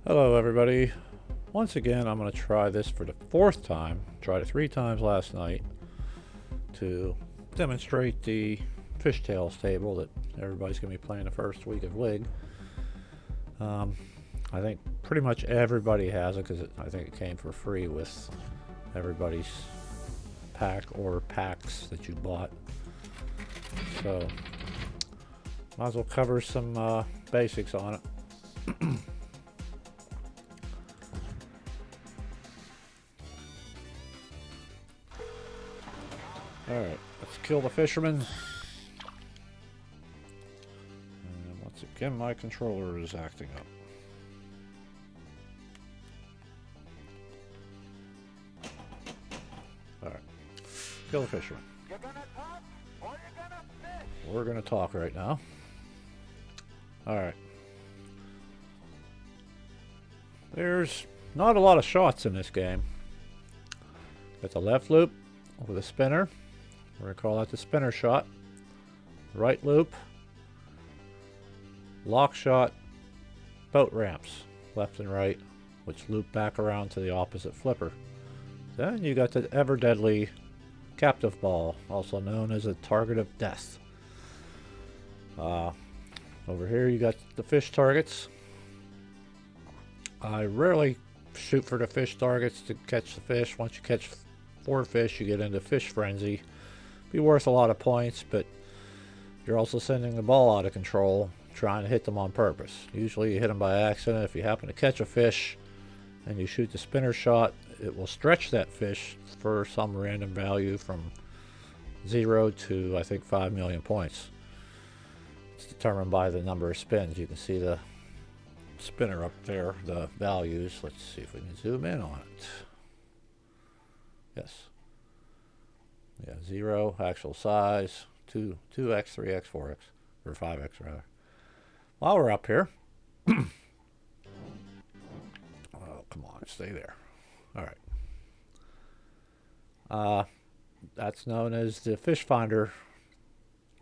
Hello everybody. Once again I'm going to try this for the fourth time. Tried it 3 times last night to demonstrate the fishtails table that everybody's going to be playing the first week of League. I think pretty much everybody has it because I think it came for free with everybody's pack or packs that you bought. So might as well cover some basics on it. Alright, let's kill the fisherman. And once again, my controller is acting up. Alright, kill the fisherman. You're gonna talk or you're gonna fish? We're gonna talk right now. Alright. There's not a lot of shots in this game. Got the left loop with a spinner. We're going to call that the spinner shot. Right loop, lock shot, boat ramps, left and right, which loop back around to the opposite flipper. Then you got the ever deadly captive ball, also known as a target of death. Over here you got the fish targets. I rarely shoot for the fish targets to catch the fish. Once you catch 4 fish, you get into fish frenzy. Be worth a lot of points, but you're also sending the ball out of control, trying to hit them on purpose. Usually you hit them by accident. If you happen to catch a fish and you shoot the spinner shot, it will stretch that fish for some random value from 0 to I think 5 million points. It's determined by the number of spins. You can see the spinner up there, the values. Let's see if we can zoom in on it. Yes. Yeah, 0, actual size, 2x, 3x, 4x, or 5x rather. While we're up here, oh, come on, stay there. All right. That's known as the fish finder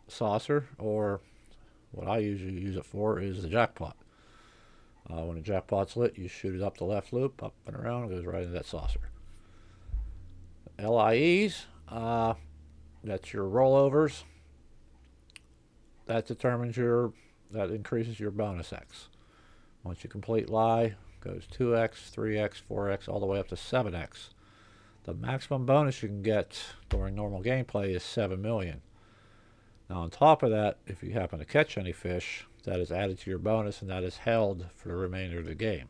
saucer, or what I usually use it for is the jackpot. When the jackpot's lit, you shoot it up the left loop, up and around, it goes right into that saucer. LIEs. That's your rollovers. That increases your bonus X. Once you complete lie, goes 2x, 3x, 4x, all the way up to 7x. The maximum bonus you can get during normal gameplay is 7 million. Now on top of that, if you happen to catch any fish, that is added to your bonus and that is held for the remainder of the game.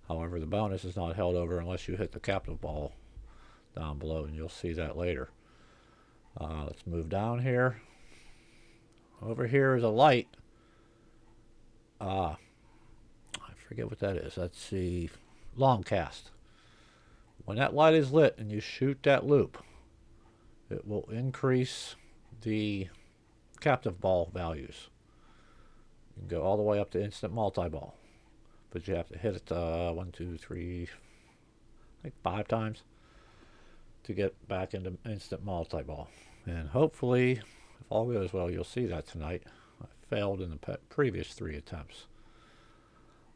However, the bonus is not held over unless you hit the captive ball down below, and you'll see that later. Let's move down here. Over here is a light. I forget what that is. That's the long cast. When that light is lit and you shoot that loop, it will increase the captive ball values. You can go all the way up to instant multi-ball, but you have to hit it 1, 2, 3, I think 5 times to get back into instant multi-ball. And hopefully, if all goes well, you'll see that tonight. I failed in the previous 3 attempts.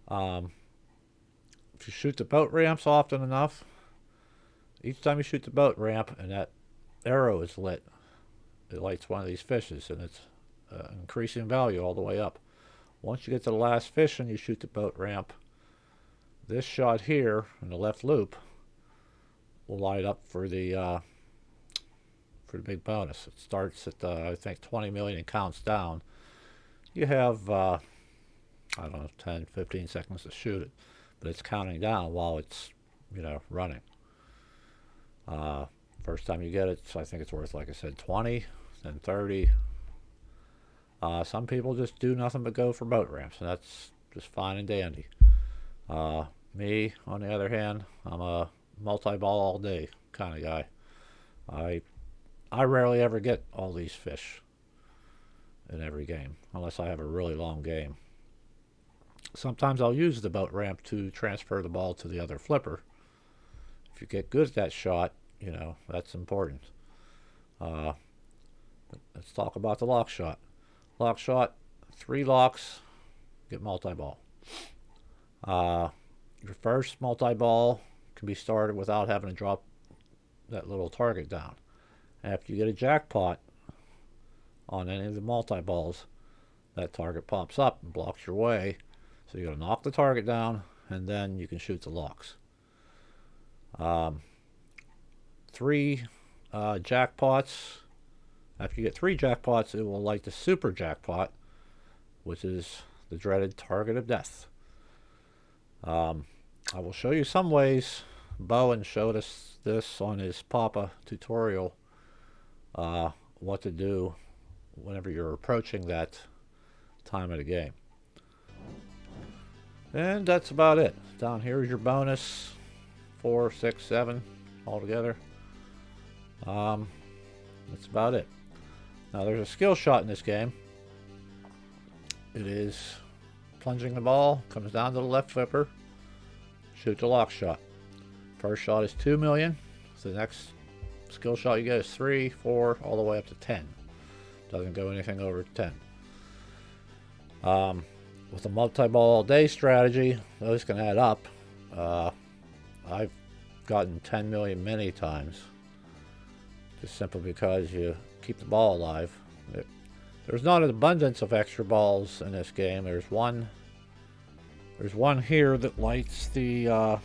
If you shoot the boat ramps often enough, each time you shoot the boat ramp and that arrow is lit, it lights one of these fishes, and it's increasing value all the way up. Once you get to the last fish and you shoot the boat ramp, this shot here in the left loop will light up for the big bonus. It starts at I think 20 million and counts down. You have I don't know, 10, 15 seconds to shoot it, but it's counting down while it's running. First time you get it, so I think it's worth, like I said, 20, then 30. Some people just do nothing but go for boat ramps, and that's just fine and dandy. Me, on the other hand, I'm a multi-ball all day kind of guy. I rarely ever get all these fish in every game, unless I have a really long game. Sometimes I'll use the boat ramp to transfer the ball to the other flipper. If you get good at that shot, that's important. Let's talk about the lock shot. Lock shot, 3 locks, get multi-ball. your first multi-ball can be started without having to drop that little target down. After you get a jackpot on any of the multi-balls, that target pops up and blocks your way. So you're going to knock the target down, and then you can shoot the locks. 3 jackpots. After you get 3 jackpots, it will light the super jackpot, which is the dreaded target of death. I will show you some ways. Bowen showed us this on his Papa tutorial, what to do whenever you're approaching that time of the game. And that's about it. Down here is your bonus. 4, 6, 7 altogether. That's about it. Now there's a skill shot in this game. It is plunging the ball, comes down to the left flipper, shoot the lock shot. First shot is 2 million. So the next skill shot you get is 3, 4, all the way up to 10. Doesn't go anything over 10. With a multi-ball all day strategy, those can add up. I've gotten 10 million many times, just simply because you keep the ball alive. There's not an abundance of extra balls in this game. There's one here that lights the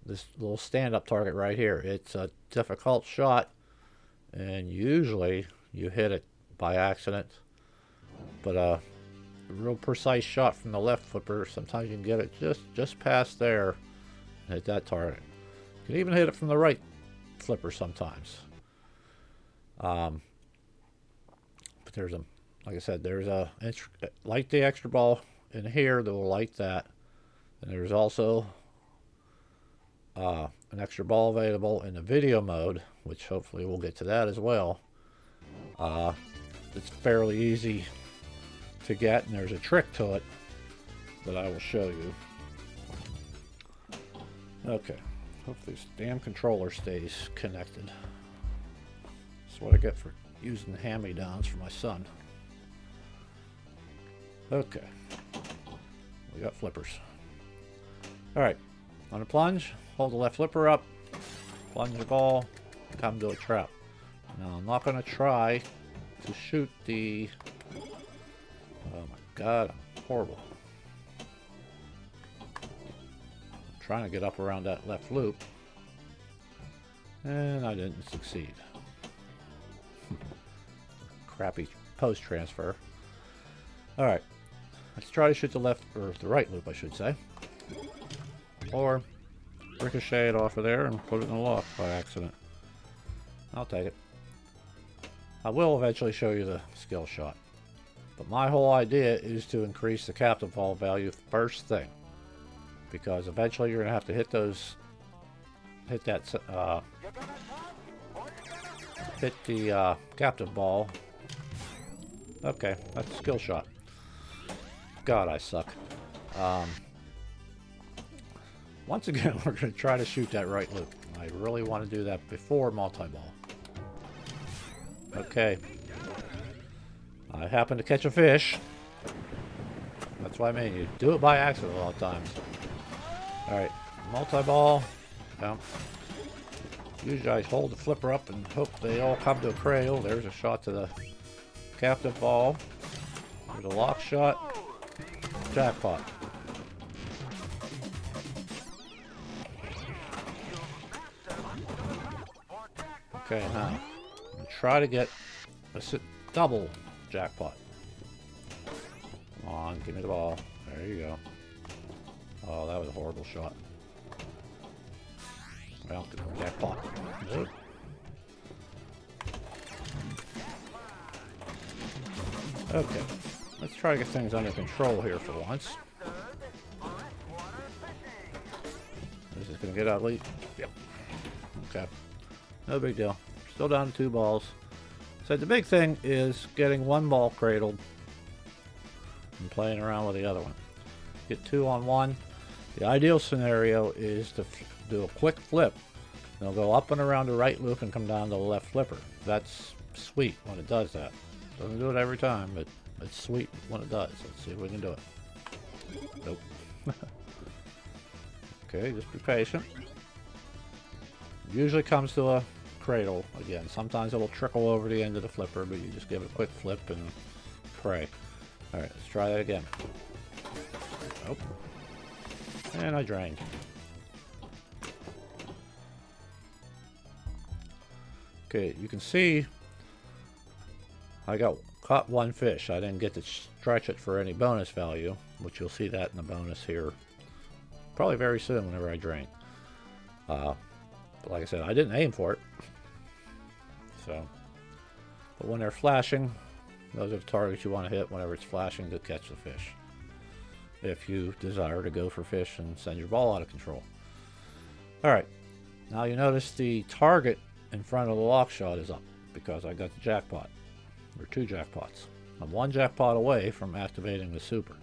this little stand-up target right here. It's a difficult shot, and usually you hit it by accident. But a real precise shot from the left flipper, sometimes you can get it just past there and hit that target. You can even hit it from the right flipper sometimes. But there's a, like I said, there's a light the extra ball in here that will light that, and there's also an extra ball available in the video mode, which hopefully we'll get to that as well. It's fairly easy to get, and there's a trick to it that I will show you. Okay, hopefully this damn controller stays connected. That's what I get for using hand-me-downs for my son. Okay, we got flippers. Alright, on the plunge, hold the left flipper up, plunge the ball, come to a trap. Now I'm not going to try to shoot the... Oh my god, I'm horrible. I'm trying to get up around that left loop, and I didn't succeed. Crappy post transfer. Alright, let's try to shoot the left, or the right loop I should say. Or ricochet it off of there and put it in the lock by accident. I'll take it. I will eventually show you the skill shot. But my whole idea is to increase the captive ball value first thing. Because eventually you're going to have to hit those, hit the captive ball. Okay, that's a skill shot. God, I suck. Once again, we're going to try to shoot that right loop. I really want to do that before multi-ball. Okay. I happen to catch a fish. That's what I mean. You do it by accident a lot of times. Alright, multi-ball. Yeah. Usually I hold the flipper up and hope they all come to a cradle. There's a shot to the captive ball. There's a lock shot. Jackpot. Okay, now I'm going to try to get a double jackpot. Come on, give me the ball. There you go. Oh, that was a horrible shot. Well, jackpot. Nope. Okay, let's try to get things under control here for once. This is going to get out late. Yep. Okay. No big deal. Still down to 2 balls. So the big thing is getting one ball cradled and playing around with the other one. Get 2 on 1. The ideal scenario is to do a quick flip. They'll go up and around the right loop and come down to the left flipper. That's sweet when it does that. Doesn't do it every time, but it's sweet when it does. Let's see if we can do it. Nope. Okay, just be patient. Usually comes to a cradle again. Sometimes it'll trickle over the end of the flipper, but you just give it a quick flip and pray. Alright, let's try that again. Nope. And I drained. Okay, you can see I caught one fish. I didn't get to stretch it for any bonus value, which you'll see that in the bonus here probably very soon whenever I drain. But like I said, I didn't aim for it. So, but when they're flashing, those are the targets you want to hit whenever it's flashing to catch the fish. If you desire to go for fish and send your ball out of control. Alright, now you notice the target in front of the lock shot is up because I got the jackpot. Or 2 jackpots. I'm 1 jackpot away from activating the super.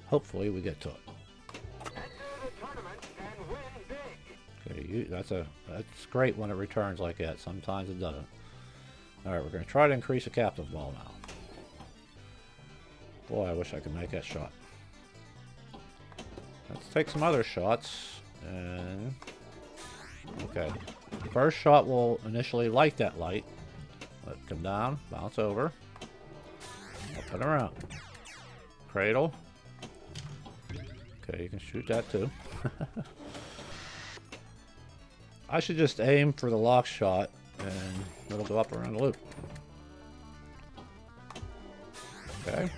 Hopefully we get to it. Okay, that's great when it returns like that. Sometimes it doesn't. Alright, we're going to try to increase the captive ball now. Boy, I wish I could make that shot. Let's take some other shots. And okay. First shot will initially light that light. Let it come down, bounce over. Up and around. Cradle. Okay, you can shoot that too. I should just aim for the lock shot and it'll go up around the loop. Okay.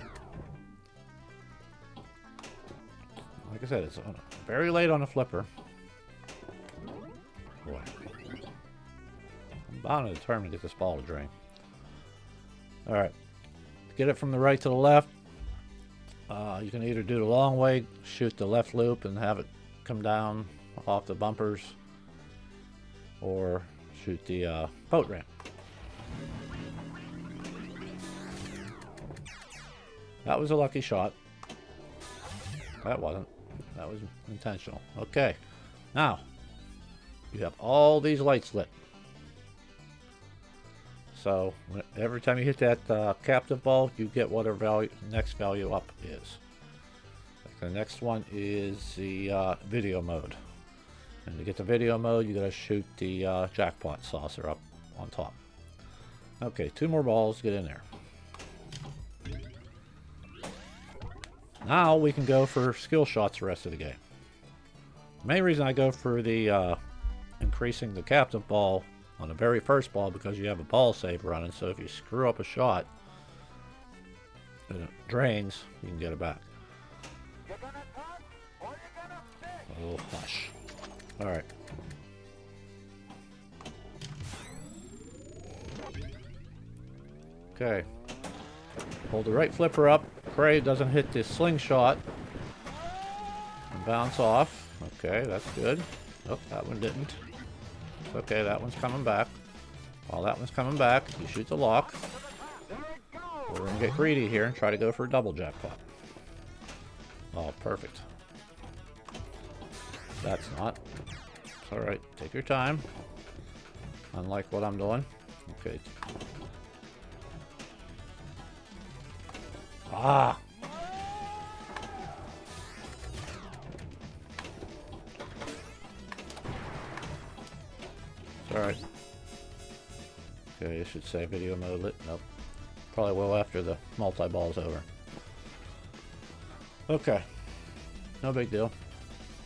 Like I said, it's very late on the flipper. Boy. I'm bound and determined to get this ball to drain. Alright. To get it from the right to the left, you can either do the long way, shoot the left loop and have it come down off the bumpers, or shoot the boat ramp. That was a lucky shot. That wasn't. That was intentional. Okay. Now, you have all these lights lit. So, every time you hit that captive ball, you get whatever value, next value up is. Like the next one is the video mode. And to get the video mode, you gotta shoot the jackpot saucer up on top. Okay, 2 more balls, get in there. Now we can go for skill shots the rest of the game. The main reason I go for the increasing the captive ball on the very first ball because you have a ball save running, so if you screw up a shot and it drains, you can get it back. Oh, hush. Alright. Okay. Hold the right flipper up. Pray it doesn't hit the slingshot. And bounce off. Okay, that's good. Oh, that one didn't. Okay, that one's coming back. While that one's coming back, you shoot the lock. We're going to get greedy here and try to go for a double jackpot. Oh, perfect. That's not. It's alright. Take your time. Unlike what I'm doing. Okay. Ah! It's alright. Okay, it should say video mode lit. Nope. Probably will after the multi-ball's over. Okay. No big deal.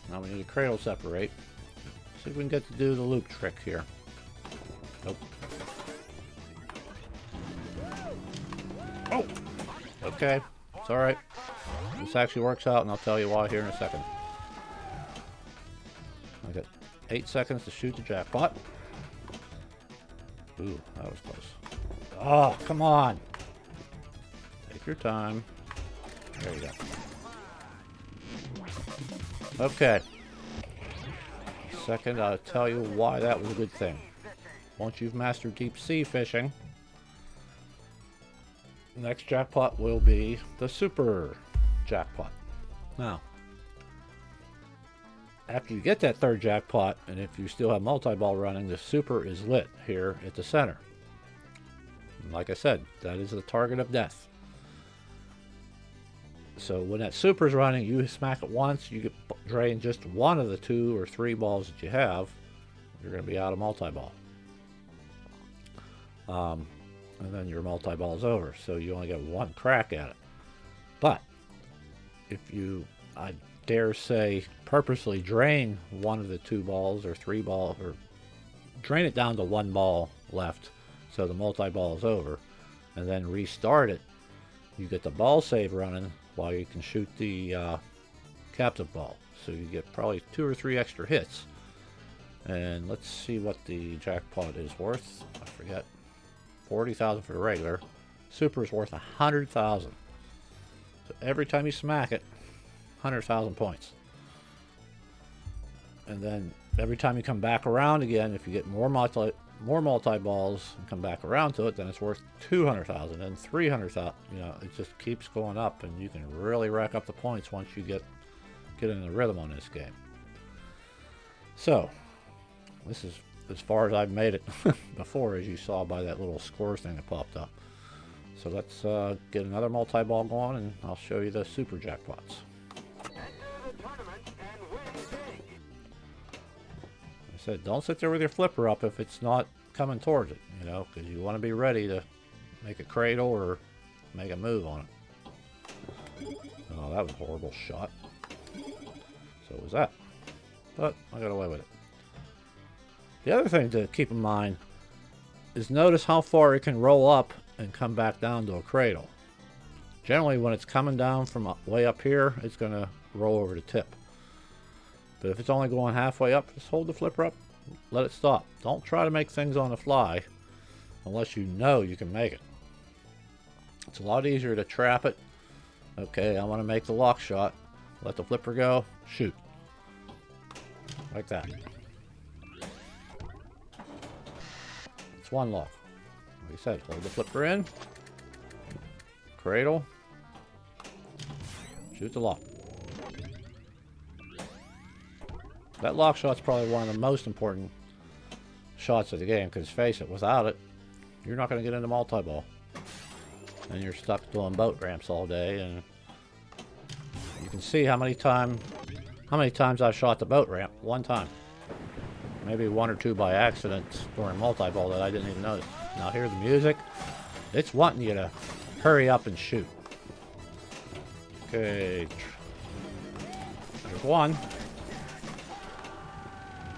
Now we need a cradle separate. See if we can get to do the loop trick here. Nope. Oh! Okay. It's alright. This actually works out, and I'll tell you why here in a second. I got 8 seconds to shoot the jackpot. Ooh, that was close. Oh, come on! Take your time. There you go. Okay. Second, I'll tell you why that was a good thing. Once you've mastered deep sea fishing, the next jackpot will be the super jackpot. Now, after you get that 3rd jackpot, and if you still have multi-ball running, the super is lit here at the center. And like I said, that is the target of death. So when that super's running, you smack it once, you get drain just one of the 2 or 3 balls that you have, you're going to be out of multi-ball. And then your multi-ball is over, so you only get one crack at it. But if you, I dare say, purposely drain one of the 2 balls or 3 balls, or drain it down to 1 ball left, so the multi-ball is over, and then restart it, you get the ball save running while you can shoot the captive ball. So you get probably 2 or 3 extra hits. And let's see what the jackpot is worth. I forget. 40,000 for the regular. Super is worth 100,000. So every time you smack it, 100,000 points. And then every time you come back around again, if you get more multi balls and come back around to it, then it's worth 200,000 and 300,000. You know, it just keeps going up, and you can really rack up the points once you get in the rhythm on this game. So this is as far as I've made it before, as you saw by that little score thing that popped up. So let's get another multi-ball going, and I'll show you the super jackpots. I said, don't sit there with your flipper up if it's not coming towards it, you know, because you want to be ready to make a cradle or make a move on it. Oh, that was a horrible shot. So was that. But I got away with it. The other thing to keep in mind is notice how far it can roll up and come back down to a cradle. Generally, when it's coming down from way up here, it's going to roll over the tip. But if it's only going halfway up, just hold the flipper up, let it stop. Don't try to make things on the fly unless you know you can make it. It's a lot easier to trap it. Okay, I want to make the lock shot. Let the flipper go, shoot. Like that. It's one lock. Like I said, hold the flipper in, cradle, shoot the lock. That lock shot's probably one of the most important shots of the game, because face it, without it, you're not going to get into multi-ball. And you're stuck doing boat ramps all day, and you can see how many times I've shot the boat ramp. One time. Maybe 1 or 2 by accident during multi-ball that I didn't even notice. Now hear the music. It's wanting you to hurry up and shoot. Okay. There's one.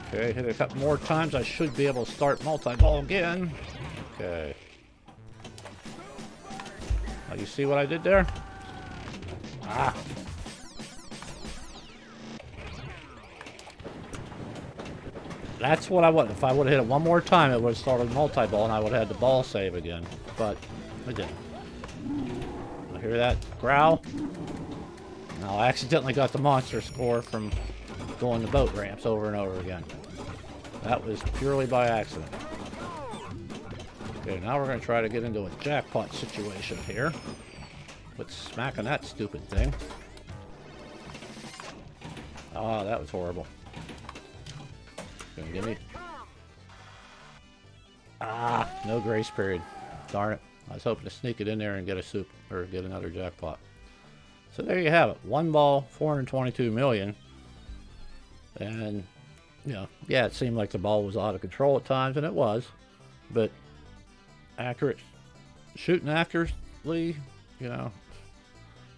Okay, hit it a couple more times. I should be able to start multi-ball again. Okay. Now you see what I did there? Ah. That's what I want. If I would have hit it one more time, it would have started multi-ball, and I would have had the ball save again. But I didn't. I hear that growl. Now I accidentally got the monster score from going the boat ramps over and over again. That was purely by accident. Okay, now we're going to try to get into a jackpot situation here. Quit smacking that stupid thing. Oh, that was horrible. Gonna give me. Ah, no grace period. Darn it. I was hoping to sneak it in there and get a soup or get another jackpot. So there you have it. 1 ball, 422 million. And, you know, yeah, it seemed like the ball was out of control at times, and it was. But shooting accurately, you know,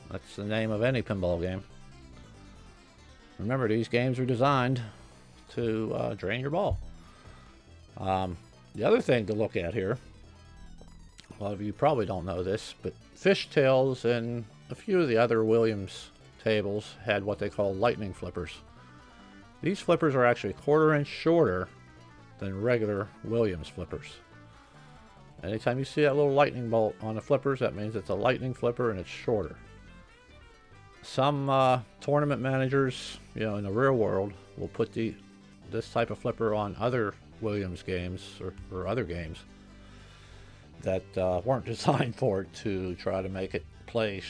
that's the name of any pinball game. Remember, these games are designed to drain your ball. The other thing to look at here, a lot of you probably don't know this, but Fishtails and a few of the other Williams tables had what they call lightning flippers. These flippers are actually 1/4 inch shorter than regular Williams flippers. Anytime you see that little lightning bolt on the flippers, that means it's a lightning flipper and it's shorter. Some tournament managers, you know, in the real world will put this type of flipper on other Williams games or other games that weren't designed for it, to try to make it play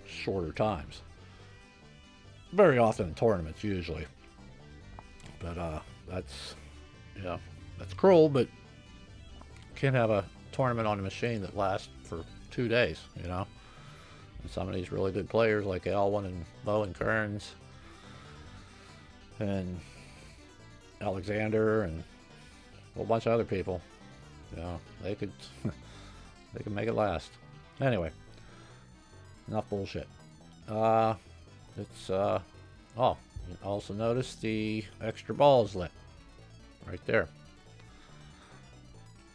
shorter times. Very often in tournaments, usually. But that's, you know, that's cruel, but you can't have a tournament on a machine that lasts for 2 days, you know. And some of these really good players like Alwyn and Bo and Kearns and Alexander and a whole bunch of other people, you know, they could they could make it last. Anyway, enough bullshit. Oh, you also notice the extra ball is lit right there.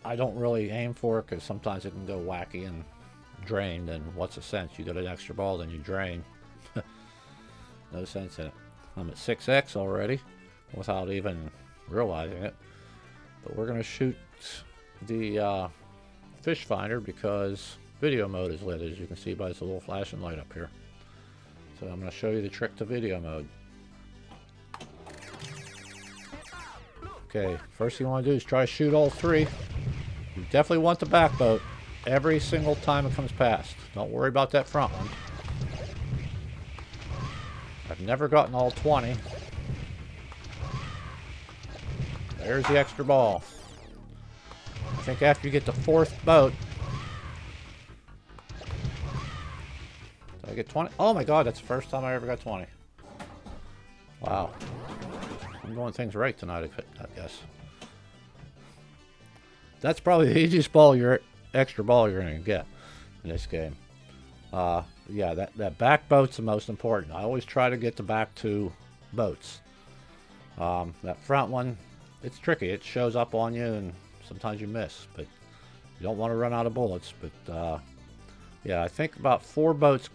I don't really aim for it because sometimes it can go wacky and drain. Then what's the sense? You get an extra ball, then you drain. No sense in it. I'm at 6x already without even realizing it. But we're going to shoot the fish finder because video mode is lit, as you can see by this little flashing light up here. So I'm going to show you the trick to video mode. Okay, first thing you want to do is try to shoot all three. You definitely want the back boat every single time it comes past. Don't worry about that front one. I've never gotten all 20. There's the extra ball. I think after you get the fourth boat... Did I get 20? Oh my god, that's the first time I ever got 20. Wow. I'm doing things right tonight, I guess. That's probably the easiest extra ball you're going to get in this game. Yeah, that back boat's the most important. I always try to get the back two boats. That front one, it's tricky. It shows up on you and sometimes you miss, but you don't want to run out of bullets. But yeah, I think about 4 boats